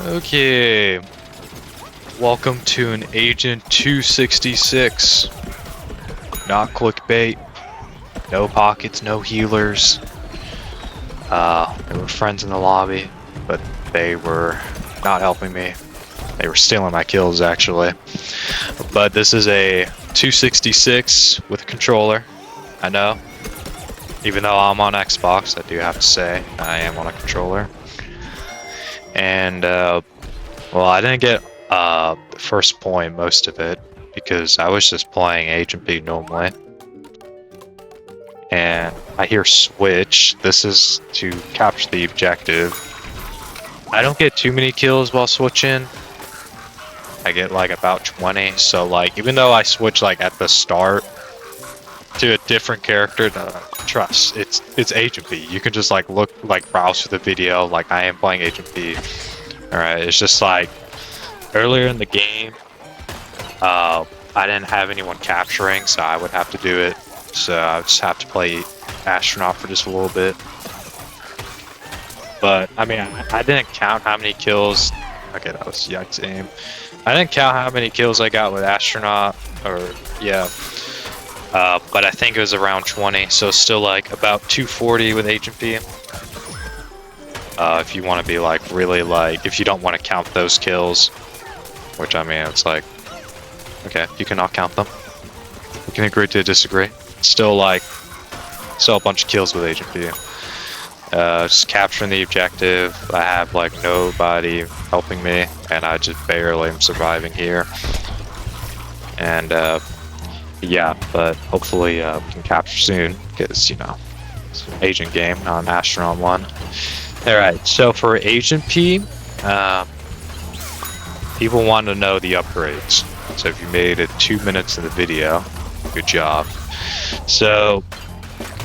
Okay, welcome to an Agent 266. Not clickbait, no pockets, no healers. There were friends in the lobby, but they were not helping me. They were stealing my kills, actually. But this is a 266 with a controller. I know. Even though I'm on Xbox, I do have to say I am on a controller. And, well, I didn't get the first point, most of it, because I was just playing Agent Pea normally. And I hear switch. This is to capture the objective. I don't get too many kills while switching. I get like about 20. So like, even though I switch like at the start to a different character, trust, it's Agent Pea. You can just like browse through the video like I am playing Agent Pea. Alright, it's just like earlier in the game, I didn't have anyone capturing, so I would have to do it. So I would just have to play Astronaut for just a little bit. But I mean, I didn't count how many kills. Okay, that was yikes aim. I didn't count how many kills I got with Astronaut, or yeah. But I think it was around 20, so still like about 240 with Agent Pea. If you want to be like really like, if you don't want to count those kills, which I mean, it's like, okay, you cannot count them. We can agree to disagree. Still like, still a bunch of kills with Agent Pea. Just capturing the objective. I have like nobody helping me, and I just barely am surviving here. And yeah, but hopefully we can capture soon, because you know, it's an agent game, not an astronaut one. Alright, so for Agent Pea, people want to know the upgrades. So if you made it 2 minutes in the video, good job. So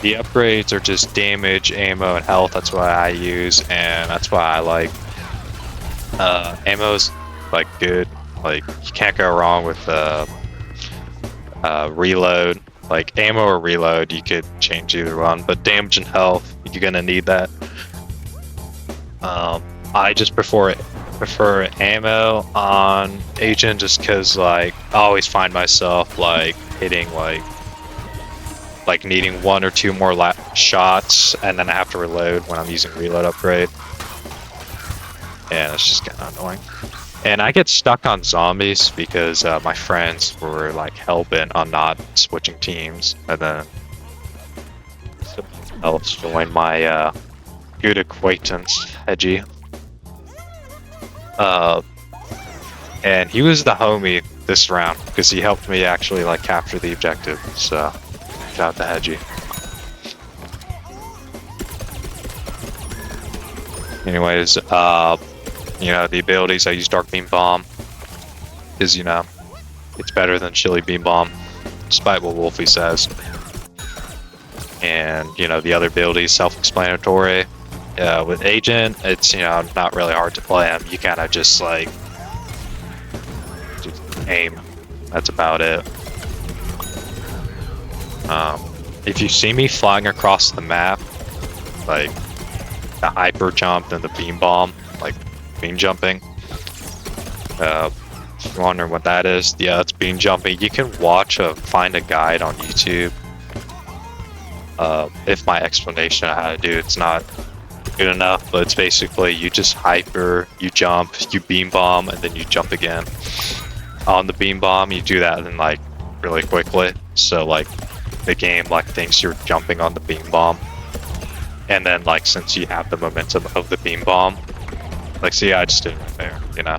the upgrades are just damage, ammo, and health. That's what I use, and that's why I like. Ammo's like good. Like you can't go wrong with reload. Like ammo or reload, you could change either one. But damage and health, you're gonna need that. I just prefer ammo on Agent just because like I always find myself like hitting like needing 1 or 2 more shots, and then I have to reload when I'm using reload upgrade. And it's just kind of annoying. And I get stuck on zombies because my friends were like hell-bent on not switching teams, and then someone else joined my good acquaintance, Edgy. And he was the homie this round because he helped me actually like capture the objective. So shout out to Hedgie. Anyways, you know, the abilities, I use Dark Beam Bomb is, you know, it's better than Chili Beam Bomb, despite what Wolfie says. And, you know, the other abilities, self-explanatory. With Agent, it's, you know, not really hard to play him. You kind of just, like, just aim. That's about it. If you see me flying across the map, like, the hyper jump and the beam bomb, like, beam jumping, if you're wondering what that is, yeah, it's beam jumping. You can find a guide on YouTube. If my explanation of how to do it's not good enough, but it's basically you just hyper, you jump, you beam bomb, and then you jump again. On the beam bomb, you do that in like really quickly, so like the game like thinks you're jumping on the beam bomb, and then like since you have the momentum of the beam bomb, like see, I just did it right there, you know.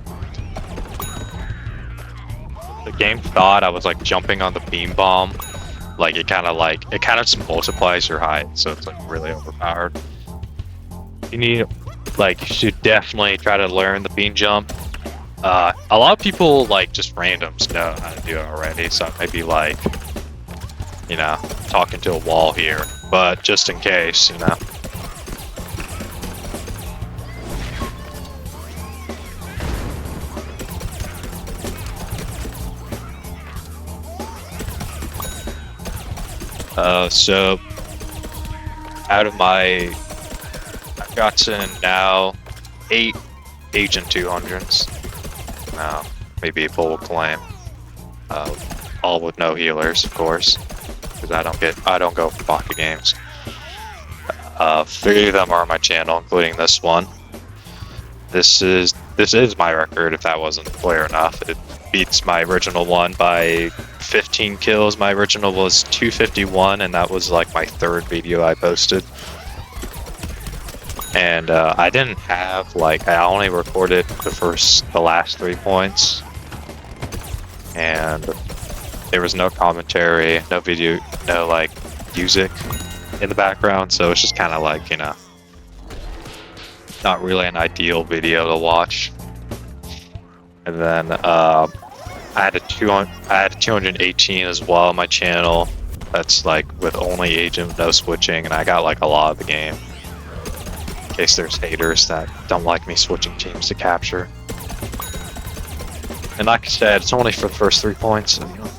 The game thought I was like jumping on the beam bomb, like it kind of just multiplies your height, so it's like really overpowered. You need, like, you should definitely try to learn the beam jump. A lot of people, like, just randoms know how to do it already, so I might be, like, you know, talking to a wall here, but just in case, you know. So, out of my, I've gotten now 8 Agent 200s. Maybe people will claim. All with no healers, of course, because I don't go for pocket games. 3 of them are on my channel, including this one. This is my record, if that wasn't clear enough. It beats my original one by 15 kills. My original was 251, and that was like my 3rd video I posted. And I didn't have, like, I only recorded the last 3 points. And there was no commentary, no video, no, like, music in the background, so it's just kind of like, you know, not really an ideal video to watch. And then I had a 218 as well on my channel. That's like with only agent, no switching, and I got like a lot of the game. In case there's haters that don't like me switching teams to capture. And like I said, it's only for the first 3 points, so, you know,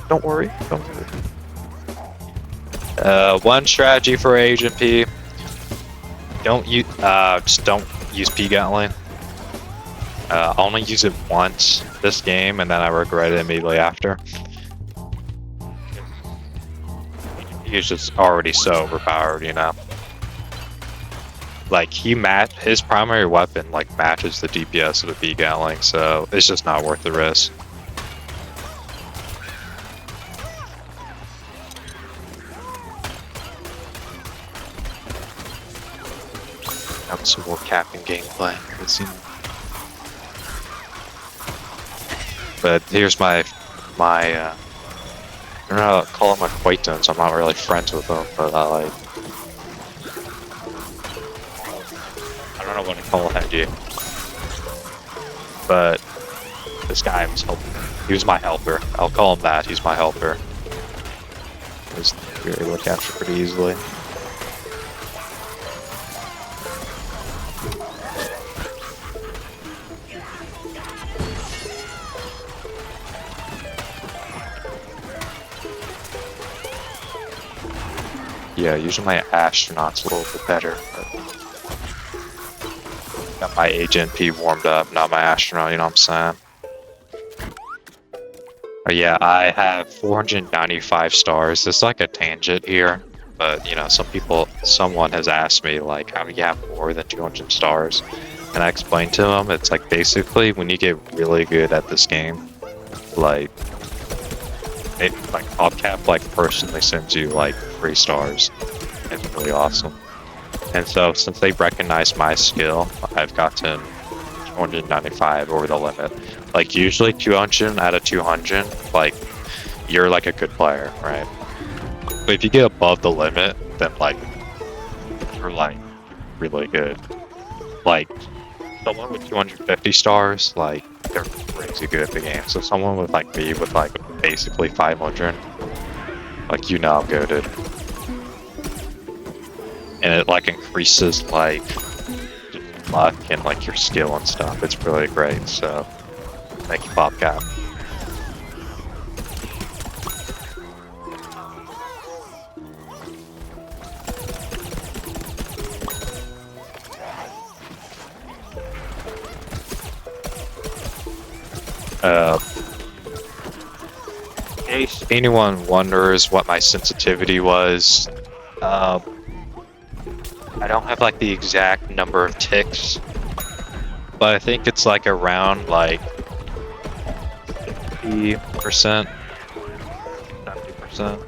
don't worry. One strategy for Agent P. Just don't use P Gatling. I only use it once this game, and then I regret it immediately after. He's just already so overpowered, you know. Like, his primary weapon like matches the DPS of the P Gatling, so it's just not worth the risk. Have some more capping gameplay. But here's my I don't know how to call him acquaintance. I'm not really friends with him, but I don't know what to call him. But this guy was helping. He was my helper. I'll call him that. He's my helper. He was able to capture pretty easily. Yeah, usually my astronaut's a little bit better. But got my Agent P warmed up, not my astronaut, you know what I'm saying? But yeah, I have 495 stars. There's like a tangent here, but you know, someone has asked me like, how do you have more than 200 stars? And I explained to them, it's like basically when you get really good at this game, like PopCap like personally sends you like 3 stars. It's really awesome. And so since they recognize my skill, I've gotten 295 over the limit. Like usually 200 out of 200, like you're like a good player, right? But if you get above the limit, then like you're like really good. Like someone with 250 stars, like they're crazy good at the game. So someone with like me with like basically 500, like you know I'm goated. And it like increases like luck and like your skill and stuff. It's really great. So thank you, PopCap. In case anyone wonders what my sensitivity was, I don't have like the exact number of ticks, but I think it's like around like 50%, 70%.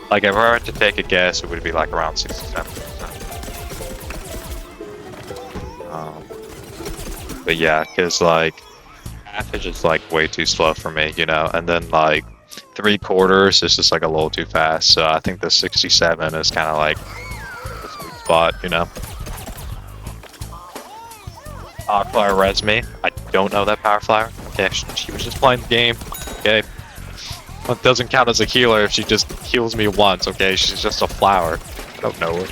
Like if I were to take a guess, it would be like around 67%. But yeah, because like half is just like way too slow for me, you know, and then like 3/4 is just like a little too fast. So I think the 67 is kind of like the sweet spot, you know. Power Flower res me. I don't know that Power Flower. Okay, she was just playing the game. Okay. Well, it doesn't count as a healer if she just heals me once, okay? She's just a flower. I don't know her.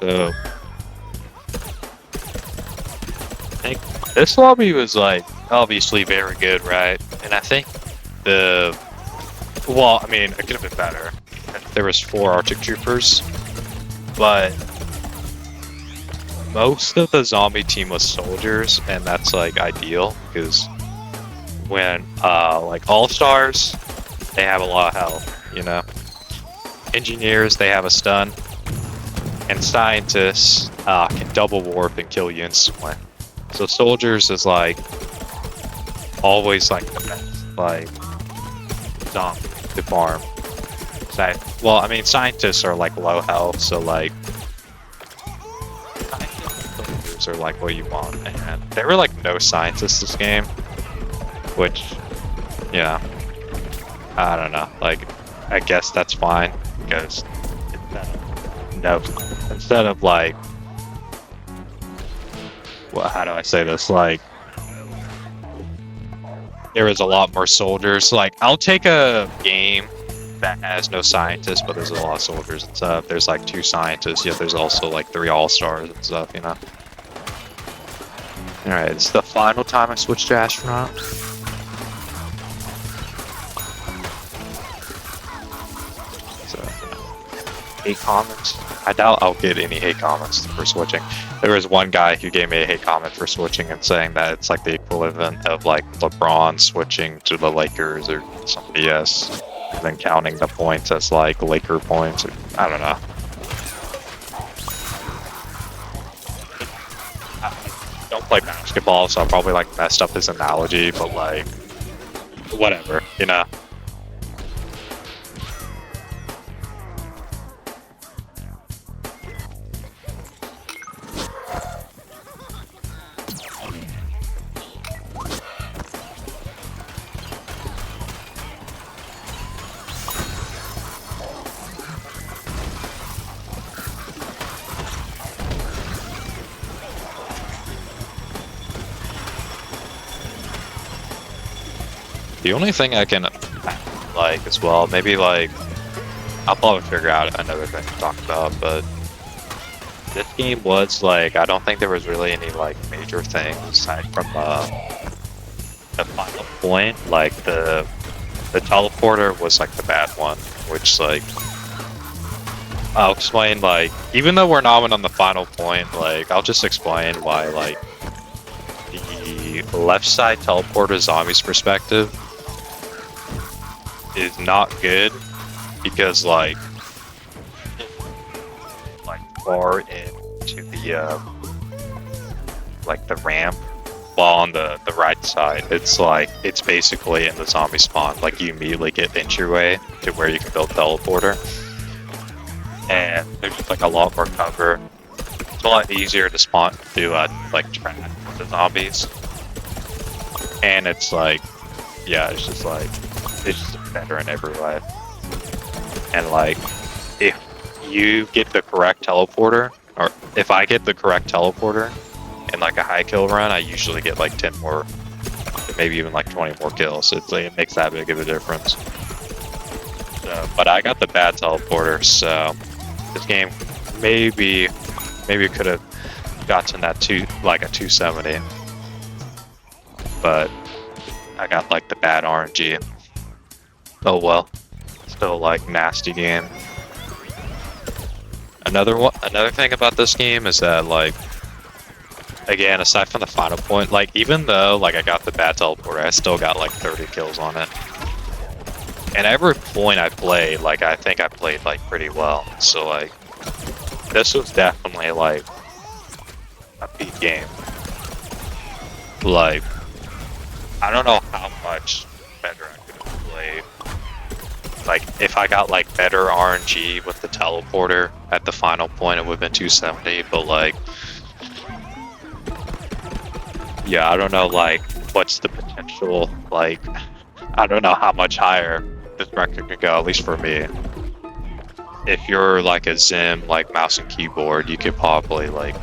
So, I think this lobby was like obviously very good, right? And I think the Well, I mean, it could have been better. There was 4 Arctic Troopers, but most of the zombie team was soldiers, and that's like ideal because when like all-stars, they have a lot of health, you know. Engineers, they have a stun, and scientists can double warp and kill you instantly. So soldiers is like always like the best like zombie to farm. Well, I mean, scientists are like low health, so like soldiers are like what you want. And there were like no scientists this game, which, yeah, I don't know. Like, I guess that's fine because instead of like, well, how do I say this? Like, there is a lot more soldiers. Like, I'll take a game that has no scientists, but there's a lot of soldiers and stuff. There's like 2 scientists, yet there's also like 3 all-stars and stuff, you know? Alright, it's the final time I switched to astronaut. So, hate comments. I doubt I'll get any hate comments for switching. There was one guy who gave me a hate comment for switching and saying that it's like the equivalent of like LeBron switching to the Lakers or some BS, and then counting the points as like Laker points. Or, I don't know. I don't play basketball, so I probably like messed up his analogy, but like, whatever, you know. The only thing I can like as well, maybe like, I'll probably figure out another thing to talk about, but this game was like, I don't think there was really any like major things aside from the final point. Like the teleporter was like the bad one, which like, I'll explain. Like, even though we're not on the final point, like I'll just explain why like the left side teleporter zombies perspective is not good, because like far into the like the ramp, while on the right side it's like it's basically in the zombie spawn. Like you immediately get entryway to where you can build teleporter, and there's just like a lot more cover. It's a lot easier to spawn to like track the zombies, and it's like, yeah, it's just like, it's just better in every way. And like, if you get the correct teleporter, or if I get the correct teleporter in like a high kill run, I usually get like 10 more, maybe even like 20 more kills. It's like, it makes that big of a difference. So, but I got the bad teleporter, so this game maybe could have gotten that like a 270, but I got like the bad RNG. Oh well, still like nasty game. Another thing about this game is that like, again, aside from the final point, like even though like I got the bad teleporter, I still got like 30 kills on it. And every point I played, like I think I played like pretty well. So like, this was definitely like a peak game. Like, I don't know how much better I could have played. Like, if I got like better RNG with the teleporter at the final point, it would have been 270. But like, yeah, I don't know like what's the potential. Like, I don't know how much higher this record could go, at least for me. If you're like a Zim, like mouse and keyboard, you could probably like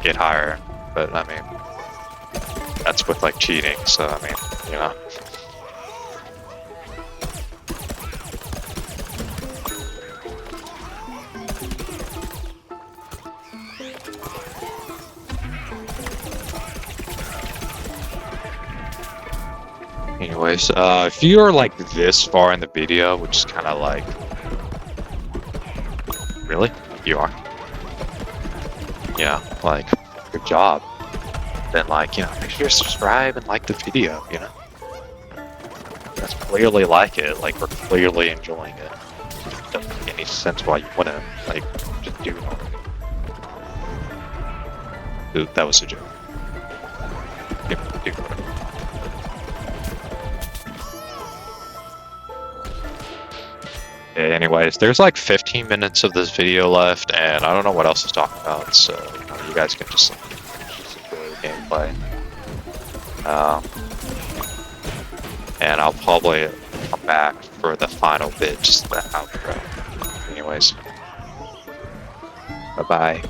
get higher. But I mean, that's with like cheating, so I mean, you know. Anyways, if you're like this far in the video, which is kind of like, really? You are? Yeah, like, good job. Then like, make sure you subscribe and like the video, That's clearly like it, like we're clearly enjoying it. Doesn't make any sense why you wouldn't, like, just do it already. Ooh, that was a joke. Do whatever. Anyways, there's like 15 minutes of this video left, and I don't know what else to talk about, so you guys can just enjoy the gameplay. And I'll probably come back for the final bit, just the outro. Anyways, bye-bye.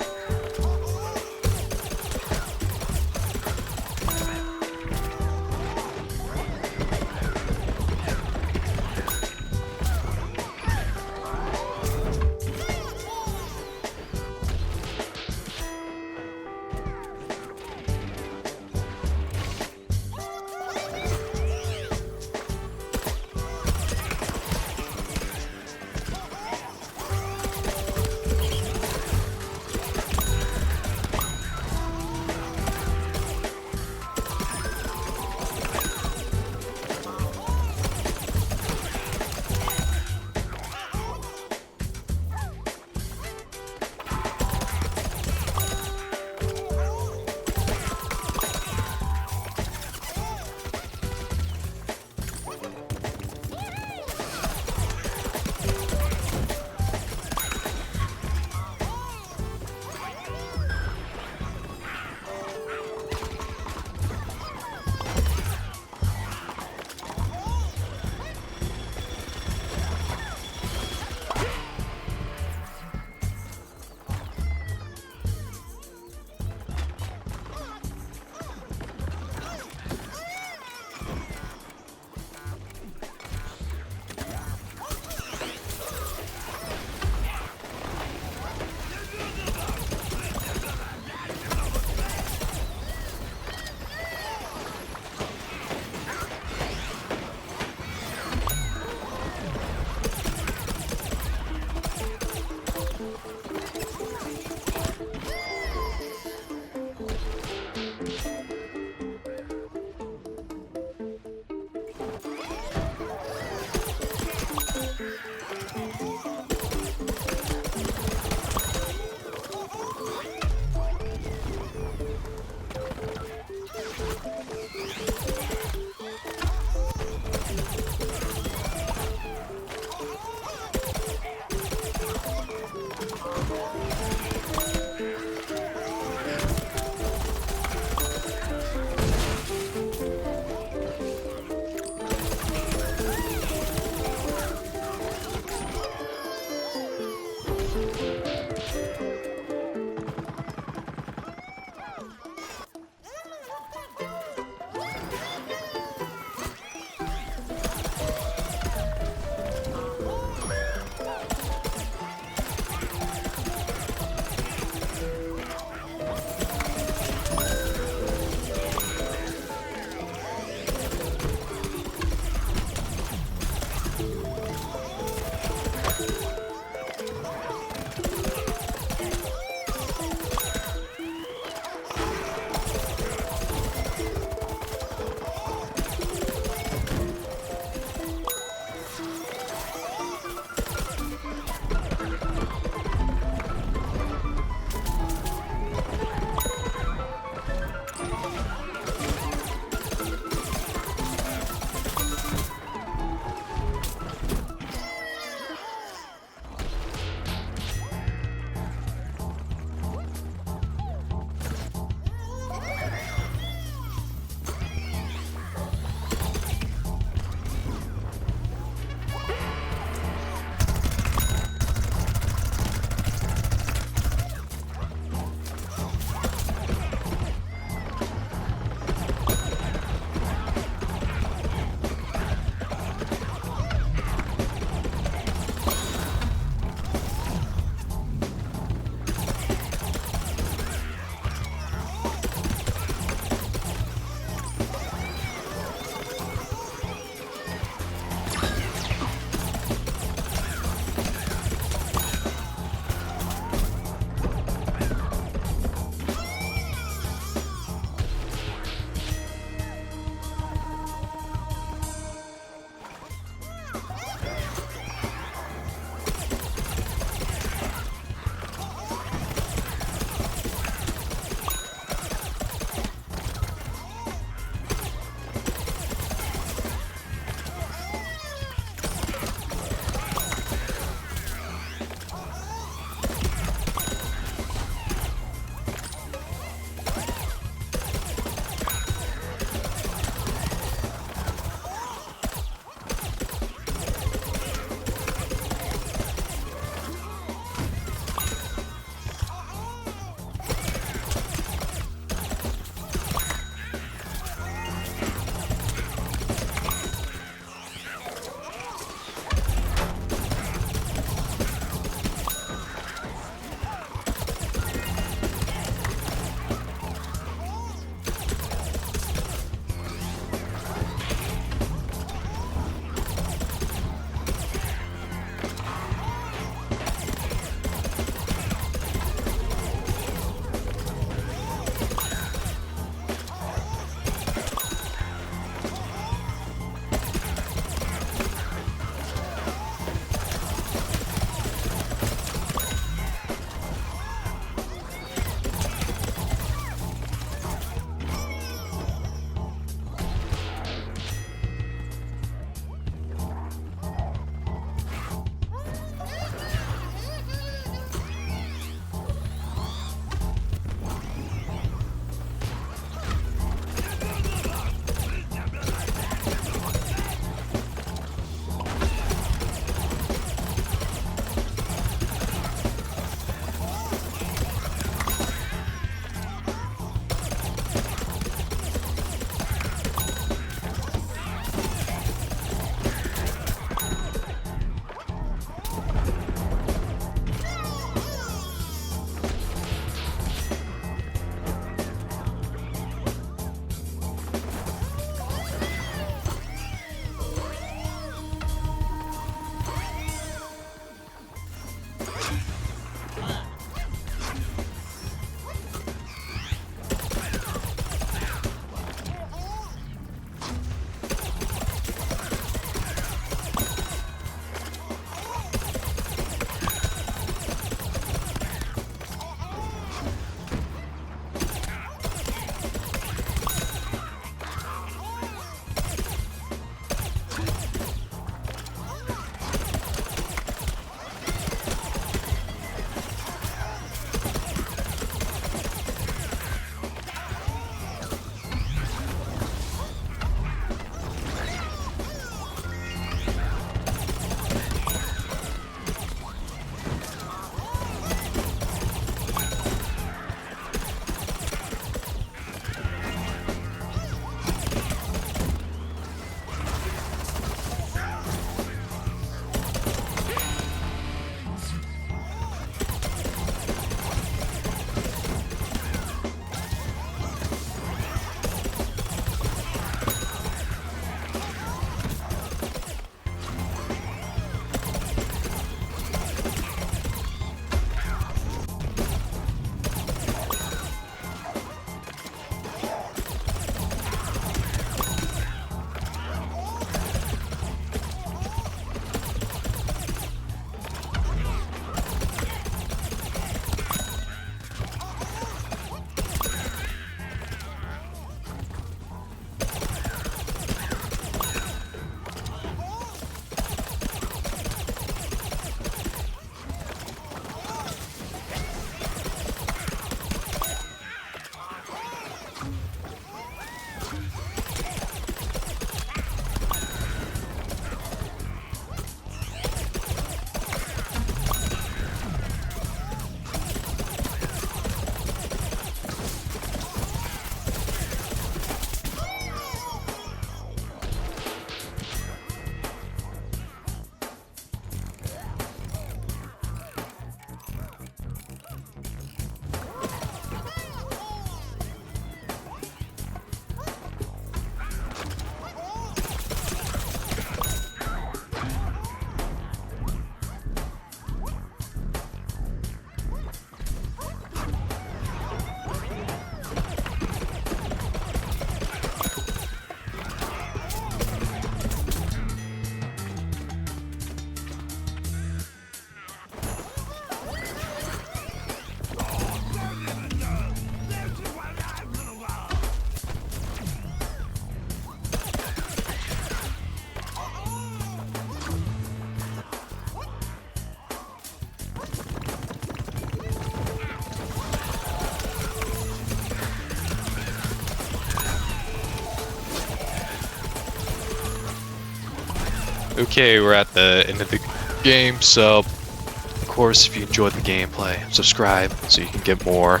Okay, we're at the end of the game, so of course, if you enjoyed the gameplay, subscribe so you can get more.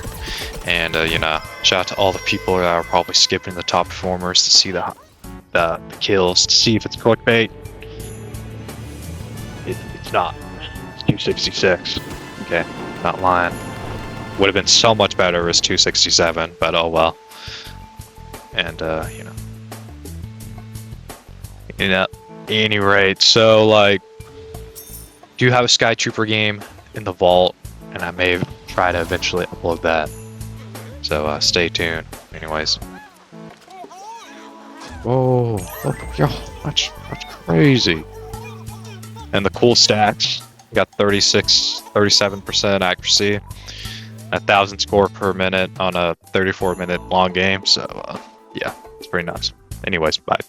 And you know, shout out to all the people that are probably skipping the top performers to see the kills, to see if it's clickbait. It's not. It's 266. Okay, not lying. Would have been so much better if it was 267, but oh well. And you know, any rate, so like, do you have a Sky Trooper game in the vault, and I may try to eventually upload that. So stay tuned. Anyways. Whoa, that's crazy. And the cool stats, you got 37% accuracy, 1,000 score per minute on a 34-minute long game. So yeah, it's pretty nuts. Anyways, bye.